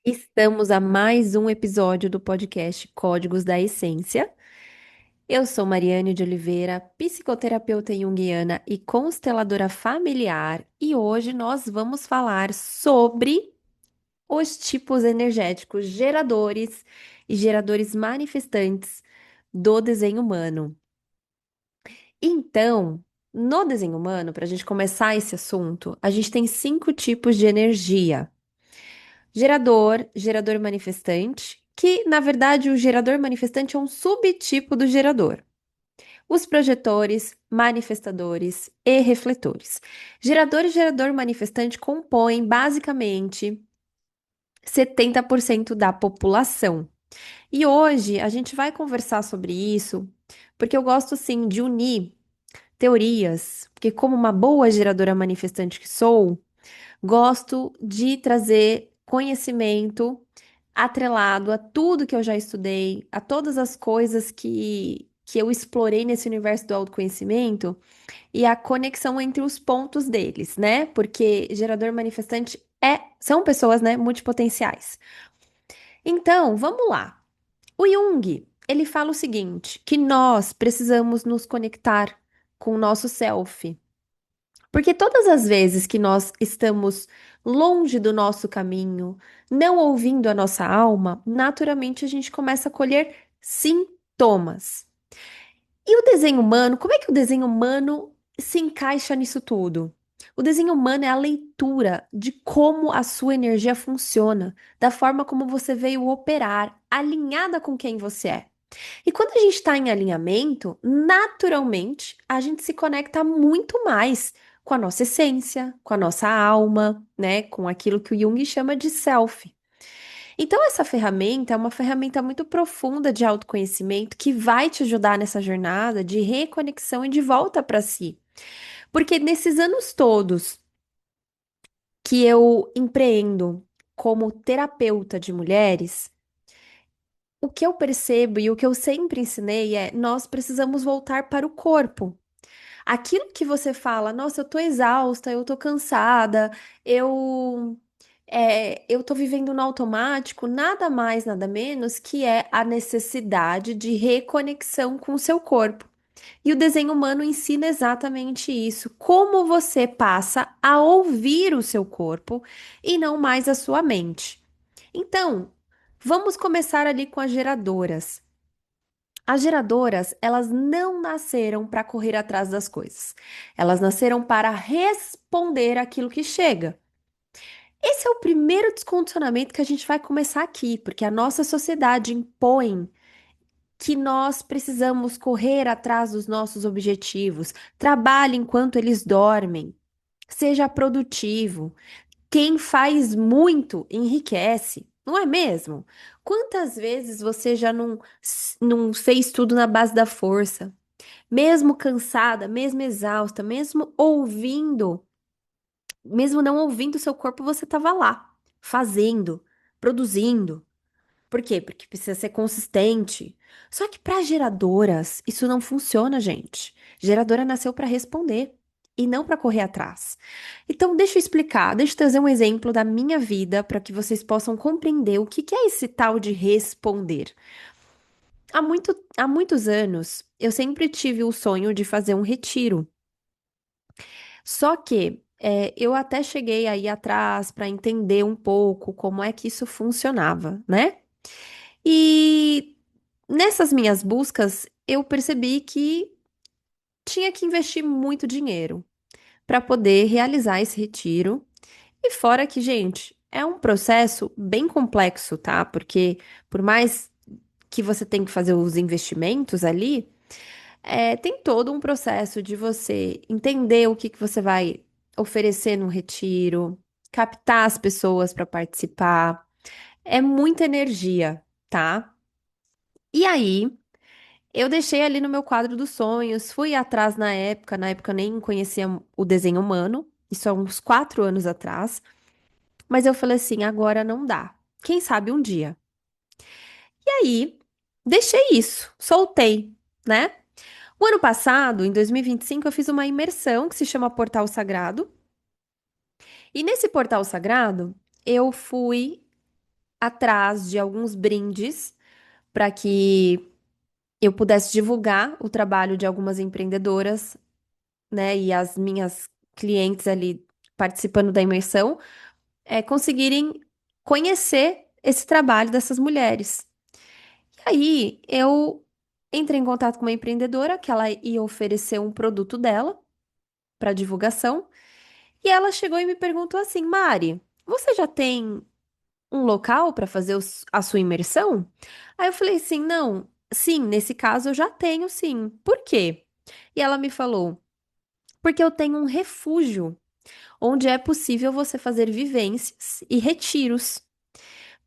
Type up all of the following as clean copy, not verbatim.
Estamos a mais um episódio do podcast Códigos da Essência. Eu sou Mariane de Oliveira, psicoterapeuta junguiana e consteladora familiar, e hoje nós vamos falar sobre os tipos energéticos geradores e geradores manifestantes do desenho humano. Então, no desenho humano, para a gente começar esse assunto, a gente tem 5 tipos de energia. Gerador, gerador manifestante, que na verdade o gerador manifestante é um subtipo do gerador. Os projetores, manifestadores e refletores. Gerador e gerador manifestante compõem basicamente 70% da população. E hoje a gente vai conversar sobre isso, porque eu gosto sim de unir teorias, porque como uma boa geradora manifestante que sou, gosto de trazer conhecimento atrelado a tudo que eu já estudei, a todas as coisas que eu explorei nesse universo do autoconhecimento e a conexão entre os pontos deles, né? Porque gerador manifestante são pessoas, né, multipotenciais. Então, vamos lá. O Jung, ele fala o seguinte, que nós precisamos nos conectar com o nosso self, porque todas as vezes que nós estamos longe do nosso caminho, não ouvindo a nossa alma, naturalmente a gente começa a colher sintomas. E o desenho humano, como é que o desenho humano se encaixa nisso tudo? O desenho humano é a leitura de como a sua energia funciona, da forma como você veio operar, alinhada com quem você é. E quando a gente está em alinhamento, naturalmente a gente se conecta muito mais com a nossa essência, com a nossa alma, né? Com aquilo que o Jung chama de self. Então, essa ferramenta é uma ferramenta muito profunda de autoconhecimento que vai te ajudar nessa jornada de reconexão e de volta para si. Porque nesses anos todos que eu empreendo como terapeuta de mulheres, o que eu percebo e o que eu sempre ensinei é: nós precisamos voltar para o corpo. Aquilo que você fala, nossa, eu tô exausta, eu tô cansada, eu eu tô vivendo no automático, nada mais, nada menos que é a necessidade de reconexão com o seu corpo. E o desenho humano ensina exatamente isso, como você passa a ouvir o seu corpo e não mais a sua mente. Então, vamos começar ali com as geradoras. As geradoras, elas não nasceram para correr atrás das coisas. Elas nasceram para responder aquilo que chega. Esse é o primeiro descondicionamento que a gente vai começar aqui, porque a nossa sociedade impõe que nós precisamos correr atrás dos nossos objetivos, trabalhe enquanto eles dormem, seja produtivo. Quem faz muito enriquece, não é mesmo? Quantas vezes você já não fez tudo na base da força? Mesmo cansada, mesmo exausta, mesmo não ouvindo o seu corpo, você estava lá, fazendo, produzindo. Por quê? Porque precisa ser consistente. Só que para geradoras, isso não funciona, gente. Geradora nasceu para responder e não para correr atrás. Então, deixa eu explicar, deixa eu trazer um exemplo da minha vida para que vocês possam compreender o que é esse tal de responder. Há muitos anos, eu sempre tive o sonho de fazer um retiro. Só que eu até cheguei aí atrás para entender um pouco como é que isso funcionava, né? E nessas minhas buscas, eu percebi que tinha que investir muito dinheiro para poder realizar esse retiro. E fora que, gente, é um processo bem complexo, tá? Porque por mais que você tenha que fazer os investimentos ali, tem todo um processo de você entender o que que você vai oferecer no retiro, captar as pessoas para participar. É muita energia, tá? E aí, eu deixei ali no meu quadro dos sonhos, fui atrás na época eu nem conhecia o desenho humano, isso há uns 4 anos atrás, mas eu falei assim, agora não dá. Quem sabe um dia. E aí, deixei isso, soltei, né? O ano passado, em 2025, eu fiz uma imersão que se chama Portal Sagrado. E nesse Portal Sagrado, eu fui. atrás de alguns brindes para que eu pudesse divulgar o trabalho de algumas empreendedoras, né, e as minhas clientes ali participando da imersão, conseguirem conhecer esse trabalho dessas mulheres. E aí eu entrei em contato com uma empreendedora que ela ia oferecer um produto dela para divulgação, e ela chegou e me perguntou assim: Mari, você já tem um local para fazer a sua imersão? Aí eu falei assim: não, sim, nesse caso eu já tenho sim. Por quê? E ela me falou: porque eu tenho um refúgio onde é possível você fazer vivências e retiros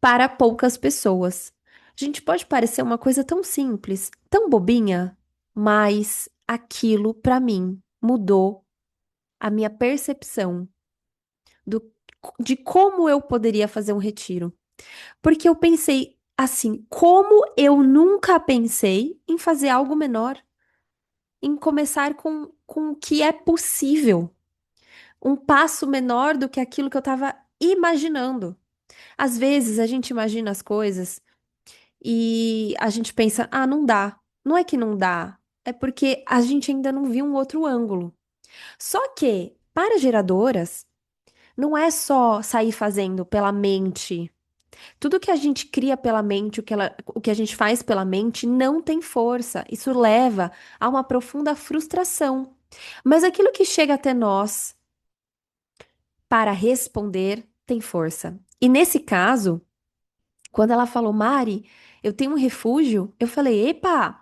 para poucas pessoas. Gente, pode parecer uma coisa tão simples, tão bobinha, mas aquilo para mim mudou a minha percepção do, de como eu poderia fazer um retiro. Porque eu pensei assim, como eu nunca pensei em fazer algo menor, em começar com o que é possível, um passo menor do que aquilo que eu estava imaginando. Às vezes a gente imagina as coisas e a gente pensa, ah, não dá. Não é que não dá, é porque a gente ainda não viu um outro ângulo. Só que, para geradoras, não é só sair fazendo pela mente. Tudo que a gente cria pela mente, o que a gente faz pela mente, não tem força. Isso leva a uma profunda frustração. Mas aquilo que chega até nós para responder tem força. E nesse caso, quando ela falou, Mari, eu tenho um refúgio, eu falei, epa,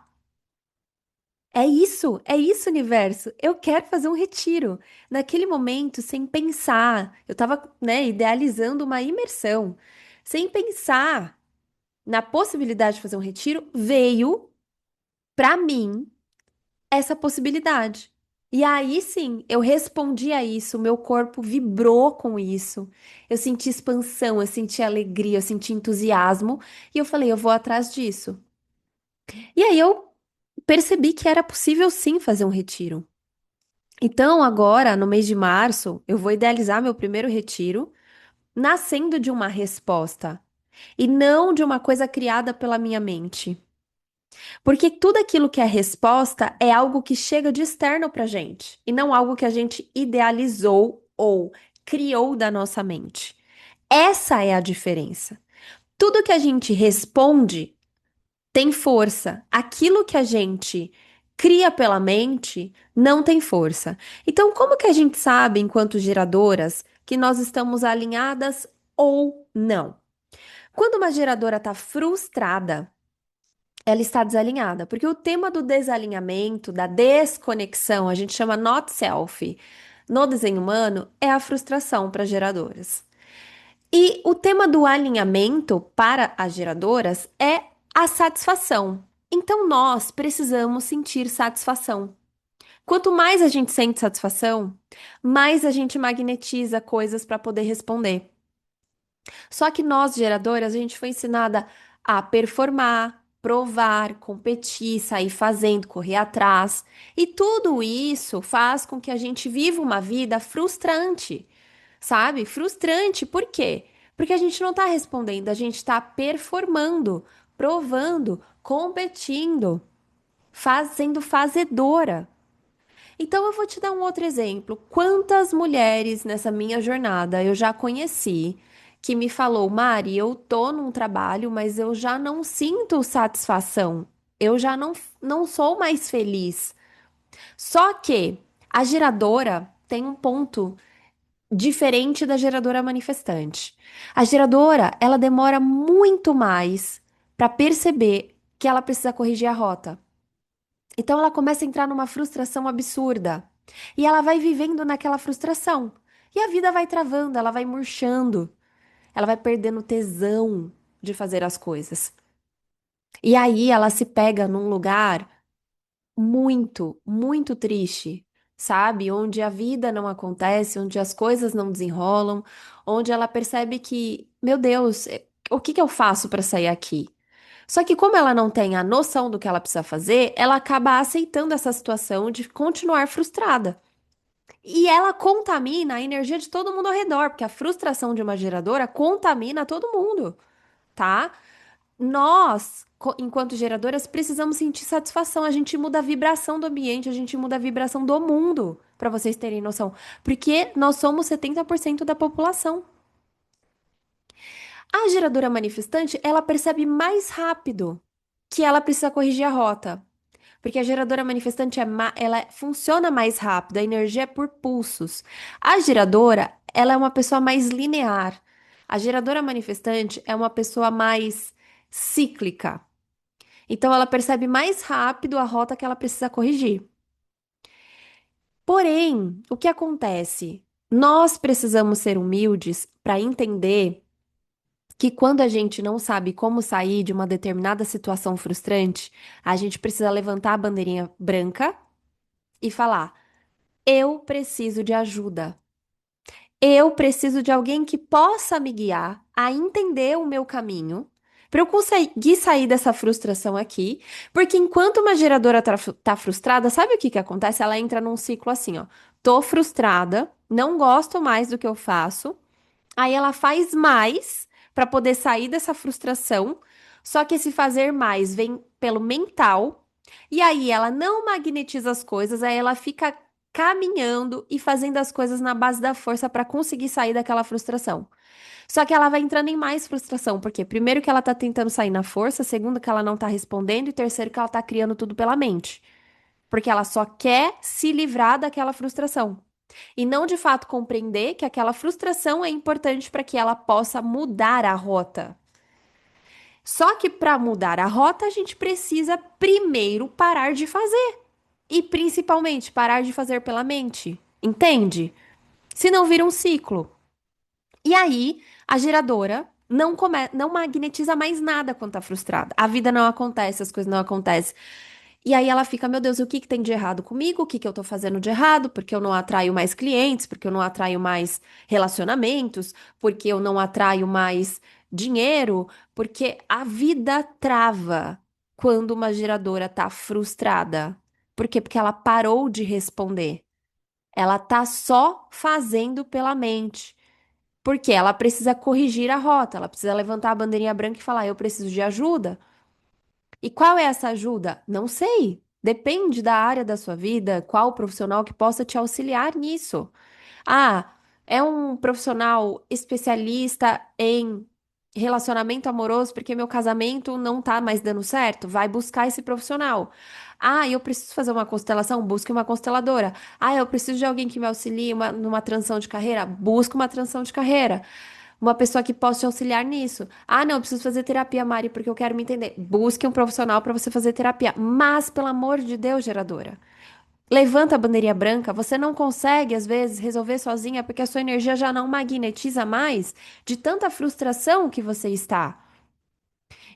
é isso, universo. Eu quero fazer um retiro. Naquele momento, sem pensar, eu tava, né, idealizando uma imersão. Sem pensar na possibilidade de fazer um retiro, veio para mim essa possibilidade. E aí sim, eu respondi a isso, meu corpo vibrou com isso. Eu senti expansão, eu senti alegria, eu senti entusiasmo e eu falei, eu vou atrás disso. E aí eu percebi que era possível sim fazer um retiro. Então, agora, no mês de março, eu vou idealizar meu primeiro retiro, nascendo de uma resposta e não de uma coisa criada pela minha mente. Porque tudo aquilo que é resposta é algo que chega de externo pra gente, e não algo que a gente idealizou ou criou da nossa mente. Essa é a diferença. Tudo que a gente responde tem força. Aquilo que a gente cria pela mente não tem força. Então, como que a gente sabe, enquanto geradoras, que nós estamos alinhadas ou não? Quando uma geradora está frustrada, ela está desalinhada, porque o tema do desalinhamento, da desconexão, a gente chama not self, no desenho humano, é a frustração para geradoras. E o tema do alinhamento para as geradoras é a satisfação. Então nós precisamos sentir satisfação. Quanto mais a gente sente satisfação, mais a gente magnetiza coisas para poder responder. Só que nós, geradoras, a gente foi ensinada a performar, provar, competir, sair fazendo, correr atrás. E tudo isso faz com que a gente viva uma vida frustrante, sabe? Frustrante, por quê? Porque a gente não está respondendo, a gente está performando, provando, competindo, fazendo fazedora. Então eu vou te dar um outro exemplo. Quantas mulheres nessa minha jornada eu já conheci que me falou, Mari, eu tô num trabalho, mas eu já não sinto satisfação. Eu já não sou mais feliz. Só que a geradora tem um ponto diferente da geradora manifestante. A geradora, ela demora muito mais para perceber que ela precisa corrigir a rota. Então ela começa a entrar numa frustração absurda. E ela vai vivendo naquela frustração. E a vida vai travando, ela vai murchando, ela vai perdendo tesão de fazer as coisas. E aí ela se pega num lugar muito, muito triste, sabe? Onde a vida não acontece, onde as coisas não desenrolam, onde ela percebe que, meu Deus, o que que eu faço para sair aqui? Só que como ela não tem a noção do que ela precisa fazer, ela acaba aceitando essa situação de continuar frustrada. E ela contamina a energia de todo mundo ao redor, porque a frustração de uma geradora contamina todo mundo. tá? Nós, enquanto geradoras, precisamos sentir satisfação. A gente muda a vibração do ambiente, a gente muda a vibração do mundo, para vocês terem noção. Porque nós somos 70% da população. A geradora manifestante, ela percebe mais rápido que ela precisa corrigir a rota. Porque a geradora manifestante ela funciona mais rápido, a energia é por pulsos. A geradora, ela é uma pessoa mais linear. A geradora manifestante é uma pessoa mais cíclica. Então ela percebe mais rápido a rota que ela precisa corrigir. Porém, o que acontece? Nós precisamos ser humildes para entender que quando a gente não sabe como sair de uma determinada situação frustrante, a gente precisa levantar a bandeirinha branca e falar: eu preciso de ajuda. Eu preciso de alguém que possa me guiar a entender o meu caminho, para eu conseguir sair dessa frustração aqui, porque enquanto uma geradora tá frustrada, sabe o que que acontece? Ela entra num ciclo assim, ó. Tô frustrada, não gosto mais do que eu faço. Aí ela faz mais para poder sair dessa frustração, só que esse fazer mais vem pelo mental, e aí ela não magnetiza as coisas, aí ela fica caminhando e fazendo as coisas na base da força para conseguir sair daquela frustração. Só que ela vai entrando em mais frustração, porque primeiro que ela tá tentando sair na força, segundo que ela não tá respondendo e terceiro que ela tá criando tudo pela mente, porque ela só quer se livrar daquela frustração. E não de fato compreender que aquela frustração é importante para que ela possa mudar a rota. Só que para mudar a rota, a gente precisa primeiro parar de fazer. E principalmente parar de fazer pela mente. Entende? Senão vira um ciclo. E aí, a geradora não magnetiza mais nada quando tá frustrada. A vida não acontece, as coisas não acontecem. E aí ela fica, meu Deus, o que que tem de errado comigo? O que que eu tô fazendo de errado? Porque eu não atraio mais clientes, porque eu não atraio mais relacionamentos, porque eu não atraio mais dinheiro, porque a vida trava quando uma geradora tá frustrada. Por quê? Porque ela parou de responder. Ela tá só fazendo pela mente. Porque ela precisa corrigir a rota, ela precisa levantar a bandeirinha branca e falar: eu preciso de ajuda. E qual é essa ajuda? Não sei. Depende da área da sua vida, qual profissional que possa te auxiliar nisso. Ah, é um profissional especialista em relacionamento amoroso porque meu casamento não tá mais dando certo? Vai buscar esse profissional. Ah, eu preciso fazer uma constelação? Busque uma consteladora. Ah, eu preciso de alguém que me auxilie numa transição de carreira? Busque uma transição de carreira. Uma pessoa que possa te auxiliar nisso. Ah, não, eu preciso fazer terapia, Mari, porque eu quero me entender. Busque um profissional para você fazer terapia. Mas, pelo amor de Deus, geradora, levanta a bandeirinha branca. Você não consegue, às vezes, resolver sozinha porque a sua energia já não magnetiza mais de tanta frustração que você está.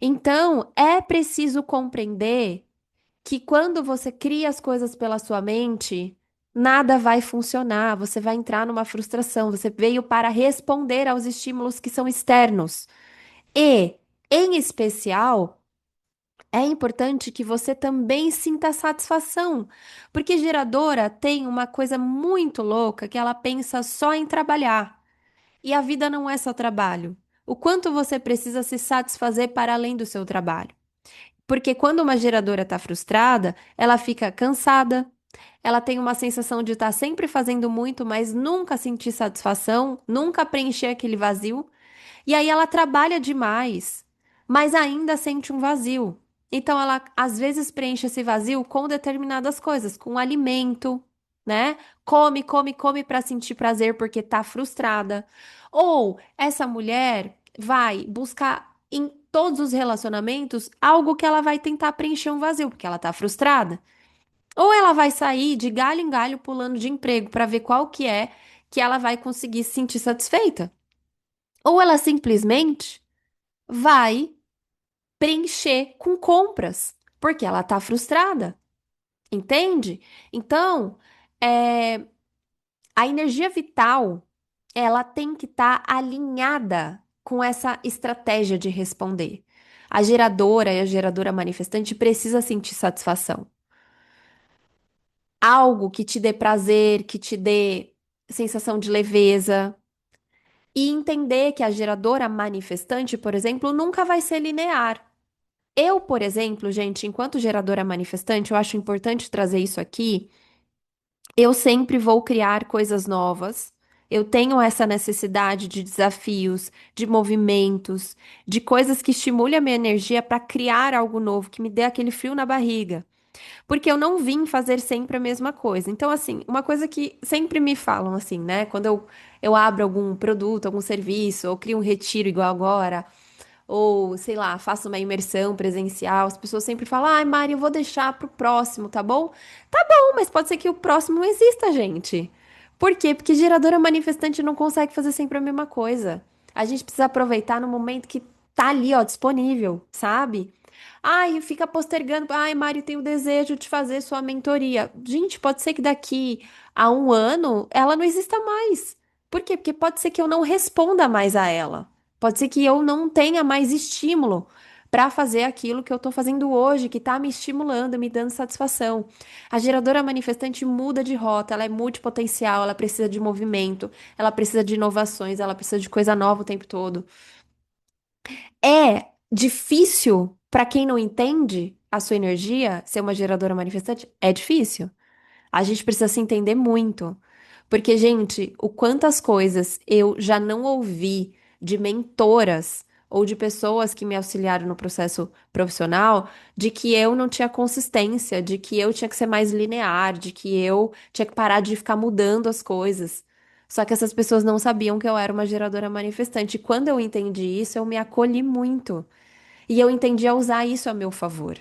Então, é preciso compreender que quando você cria as coisas pela sua mente, nada vai funcionar. Você vai entrar numa frustração. Você veio para responder aos estímulos que são externos. E, em especial, é importante que você também sinta satisfação, porque geradora tem uma coisa muito louca que ela pensa só em trabalhar. E a vida não é só trabalho. O quanto você precisa se satisfazer para além do seu trabalho. Porque quando uma geradora está frustrada, ela fica cansada, ela tem uma sensação de estar sempre fazendo muito, mas nunca sentir satisfação, nunca preencher aquele vazio. E aí ela trabalha demais, mas ainda sente um vazio. Então ela às vezes preenche esse vazio com determinadas coisas, com alimento, né? Come, come, come para sentir prazer porque tá frustrada. Ou essa mulher vai buscar em todos os relacionamentos algo que ela vai tentar preencher um vazio, porque ela tá frustrada. Ou ela vai sair de galho em galho pulando de emprego para ver qual que é que ela vai conseguir se sentir satisfeita. Ou ela simplesmente vai preencher com compras, porque ela tá frustrada, entende? Então, é, a energia vital, ela tem que estar alinhada com essa estratégia de responder. A geradora e a geradora manifestante precisa sentir satisfação. Algo que te dê prazer, que te dê sensação de leveza. E entender que a geradora manifestante, por exemplo, nunca vai ser linear. Eu, por exemplo, gente, enquanto geradora manifestante, eu acho importante trazer isso aqui. Eu sempre vou criar coisas novas. Eu tenho essa necessidade de desafios, de movimentos, de coisas que estimulem a minha energia para criar algo novo, que me dê aquele frio na barriga. Porque eu não vim fazer sempre a mesma coisa. Então, assim, uma coisa que sempre me falam, assim, né? Quando eu abro algum produto, algum serviço, ou crio um retiro igual agora, ou sei lá, faço uma imersão presencial, as pessoas sempre falam: ai, Mari, eu vou deixar pro próximo, tá bom? Tá bom, mas pode ser que o próximo não exista, gente. Por quê? Porque geradora manifestante não consegue fazer sempre a mesma coisa. A gente precisa aproveitar no momento que tá ali, ó, disponível, sabe? Ai, fica postergando. Ai, Mari, tenho o desejo de fazer sua mentoria. Gente, pode ser que daqui a um ano ela não exista mais. Por quê? Porque pode ser que eu não responda mais a ela. Pode ser que eu não tenha mais estímulo para fazer aquilo que eu estou fazendo hoje, que está me estimulando, me dando satisfação. A geradora manifestante muda de rota, ela é multipotencial, ela precisa de movimento, ela precisa de inovações, ela precisa de coisa nova o tempo todo. É difícil para quem não entende a sua energia ser uma geradora manifestante? É difícil. A gente precisa se entender muito. Porque, gente, o quantas coisas eu já não ouvi de mentoras ou de pessoas que me auxiliaram no processo profissional, de que eu não tinha consistência, de que eu tinha que ser mais linear, de que eu tinha que parar de ficar mudando as coisas. Só que essas pessoas não sabiam que eu era uma geradora manifestante. E quando eu entendi isso, eu me acolhi muito. E eu entendi a usar isso a meu favor.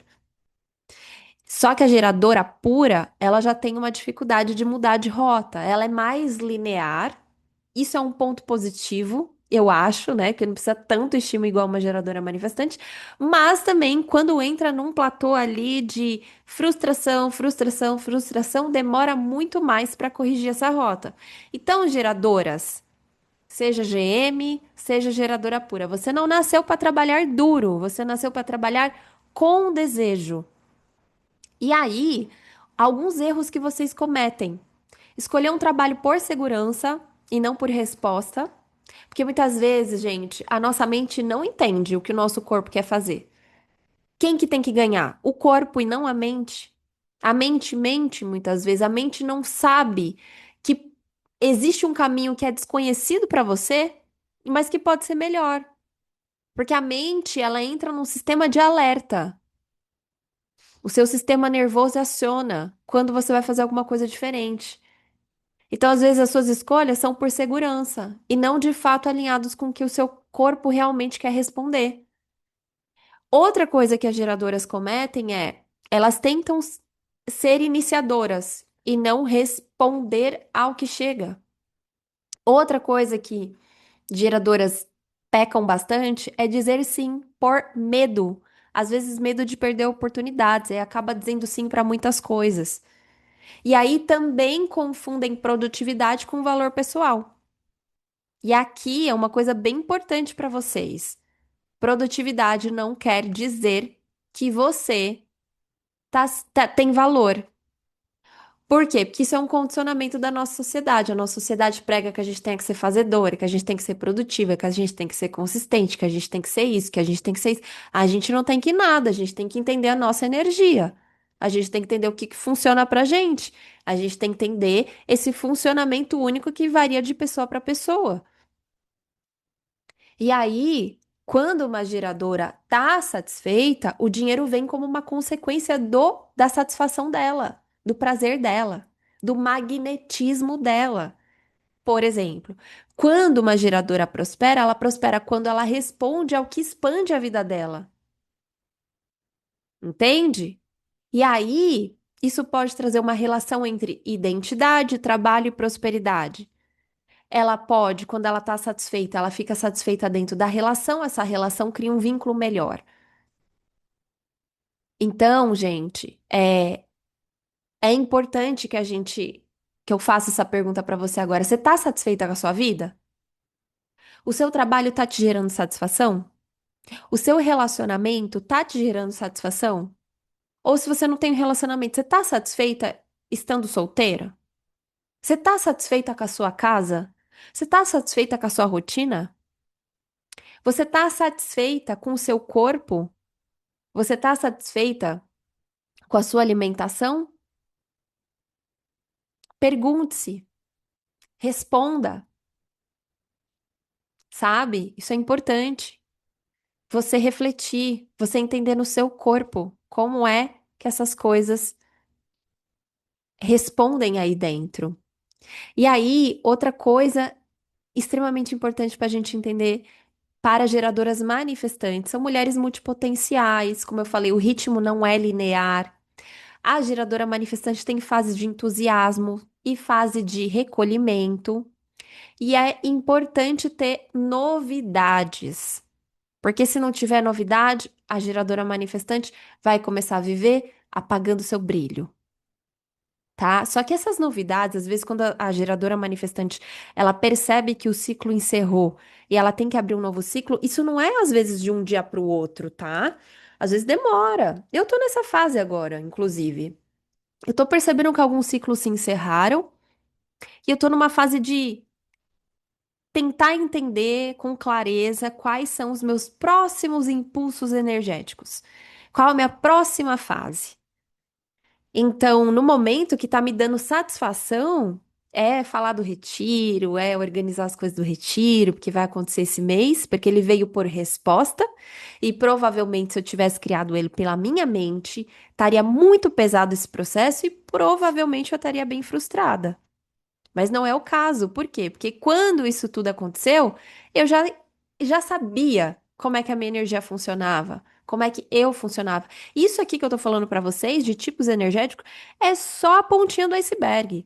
Só que a geradora pura, ela já tem uma dificuldade de mudar de rota. Ela é mais linear. Isso é um ponto positivo, eu acho, né? Que não precisa tanto estímulo igual uma geradora manifestante. Mas também, quando entra num platô ali de frustração, frustração, frustração, demora muito mais para corrigir essa rota. Então, geradoras, seja GM, seja geradora pura, você não nasceu para trabalhar duro, você nasceu para trabalhar com desejo. E aí, alguns erros que vocês cometem. Escolher um trabalho por segurança e não por resposta. Porque muitas vezes, gente, a nossa mente não entende o que o nosso corpo quer fazer. Quem que tem que ganhar? O corpo e não a mente. A mente mente muitas vezes. A mente não sabe que existe um caminho que é desconhecido para você, mas que pode ser melhor. Porque a mente, ela entra num sistema de alerta. O seu sistema nervoso aciona quando você vai fazer alguma coisa diferente. Então, às vezes, as suas escolhas são por segurança e não de fato alinhados com o que o seu corpo realmente quer responder. Outra coisa que as geradoras cometem é elas tentam ser iniciadoras e não responder ao que chega. Outra coisa que geradoras pecam bastante é dizer sim por medo. Às vezes, medo de perder oportunidades, e acaba dizendo sim para muitas coisas. E aí também confundem produtividade com valor pessoal. E aqui é uma coisa bem importante para vocês. Produtividade não quer dizer que você tem valor. Por quê? Porque isso é um condicionamento da nossa sociedade. A nossa sociedade prega que a gente tem que ser fazedora, que a gente tem que ser produtiva, que a gente tem que ser consistente, que a gente tem que ser isso, que a gente tem que ser isso. A gente não tem que nada, a gente tem que entender a nossa energia. A gente tem que entender o que que funciona pra gente. A gente tem que entender esse funcionamento único que varia de pessoa para pessoa. E aí, quando uma geradora tá satisfeita, o dinheiro vem como uma consequência da satisfação dela, do prazer dela, do magnetismo dela. Por exemplo, quando uma geradora prospera, ela prospera quando ela responde ao que expande a vida dela. Entende? E aí, isso pode trazer uma relação entre identidade, trabalho e prosperidade. Ela pode, quando ela está satisfeita, ela fica satisfeita dentro da relação, essa relação cria um vínculo melhor. Então, gente, é importante que eu faça essa pergunta para você agora. Você está satisfeita com a sua vida? O seu trabalho está te gerando satisfação? O seu relacionamento está te gerando satisfação? Ou se você não tem um relacionamento, você está satisfeita estando solteira? Você está satisfeita com a sua casa? Você está satisfeita com a sua rotina? Você está satisfeita com o seu corpo? Você está satisfeita com a sua alimentação? Pergunte-se, responda, sabe? Isso é importante. Você refletir, você entender no seu corpo como é que essas coisas respondem aí dentro. E aí, outra coisa extremamente importante para a gente entender para geradoras manifestantes são mulheres multipotenciais, como eu falei, o ritmo não é linear. A geradora manifestante tem fase de entusiasmo e fase de recolhimento, e é importante ter novidades. Porque se não tiver novidade, a geradora manifestante vai começar a viver apagando seu brilho, tá? Só que essas novidades, às vezes, quando a geradora manifestante ela percebe que o ciclo encerrou e ela tem que abrir um novo ciclo, isso não é às vezes de um dia para o outro, tá? Às vezes demora. Eu tô nessa fase agora, inclusive. Eu tô percebendo que alguns ciclos se encerraram e eu tô numa fase de tentar entender com clareza quais são os meus próximos impulsos energéticos. Qual a minha próxima fase? Então, no momento que tá me dando satisfação, é falar do retiro, é organizar as coisas do retiro, porque vai acontecer esse mês, porque ele veio por resposta, e provavelmente se eu tivesse criado ele pela minha mente, estaria muito pesado esse processo e provavelmente eu estaria bem frustrada. Mas não é o caso. Por quê? Porque quando isso tudo aconteceu, eu já sabia como é que a minha energia funcionava, como é que eu funcionava. Isso aqui que eu tô falando pra vocês, de tipos energéticos, é só a pontinha do iceberg.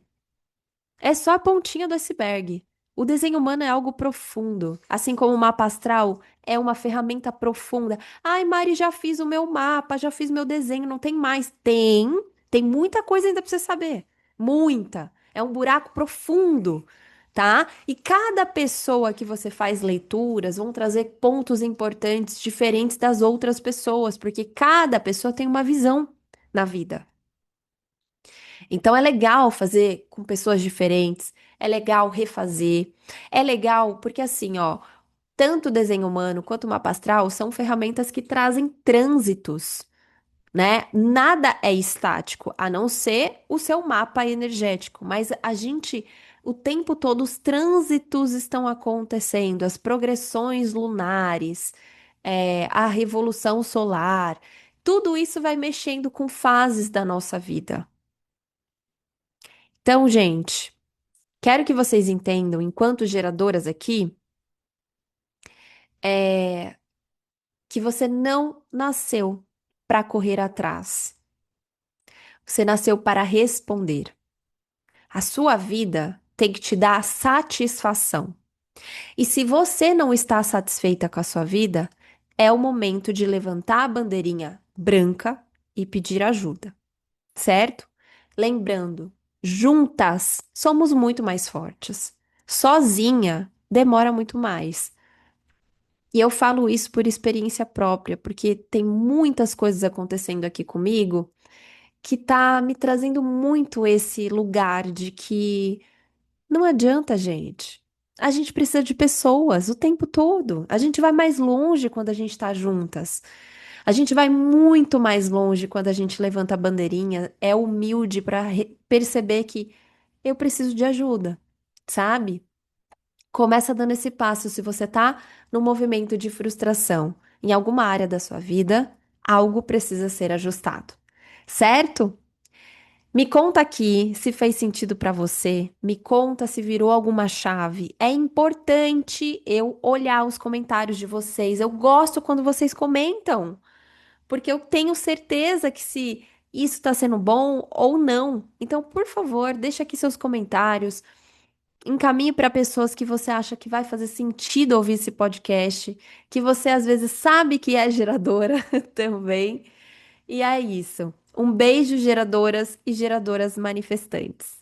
É só a pontinha do iceberg. O desenho humano é algo profundo, assim como o mapa astral é uma ferramenta profunda. Ai, Mari, já fiz o meu mapa, já fiz meu desenho, não tem mais. Tem muita coisa ainda pra você saber. Muita. É um buraco profundo, tá? E cada pessoa que você faz leituras vão trazer pontos importantes diferentes das outras pessoas, porque cada pessoa tem uma visão na vida. Então é legal fazer com pessoas diferentes, é legal refazer, é legal porque assim, ó, tanto o desenho humano quanto o mapa astral são ferramentas que trazem trânsitos, né? Nada é estático, a não ser o seu mapa energético, mas a gente, o tempo todo, os trânsitos estão acontecendo, as progressões lunares, a revolução solar, tudo isso vai mexendo com fases da nossa vida. Então, gente. Quero que vocês entendam, enquanto geradoras aqui, é que você não nasceu para correr atrás. Você nasceu para responder. A sua vida tem que te dar satisfação. E se você não está satisfeita com a sua vida, é o momento de levantar a bandeirinha branca e pedir ajuda, certo? Lembrando, juntas somos muito mais fortes. Sozinha demora muito mais. E eu falo isso por experiência própria, porque tem muitas coisas acontecendo aqui comigo que tá me trazendo muito esse lugar de que não adianta, gente. A gente precisa de pessoas o tempo todo. A gente vai mais longe quando a gente tá juntas. A gente vai muito mais longe quando a gente levanta a bandeirinha, é humilde para perceber que eu preciso de ajuda, sabe? Começa dando esse passo. Se você tá num movimento de frustração em alguma área da sua vida, algo precisa ser ajustado, certo? Me conta aqui se fez sentido pra você. Me conta se virou alguma chave. É importante eu olhar os comentários de vocês. Eu gosto quando vocês comentam, porque eu tenho certeza que se isso está sendo bom ou não. Então, por favor, deixa aqui seus comentários. Encaminhe para pessoas que você acha que vai fazer sentido ouvir esse podcast, que você às vezes sabe que é geradora também. E é isso. Um beijo, geradoras e geradoras manifestantes.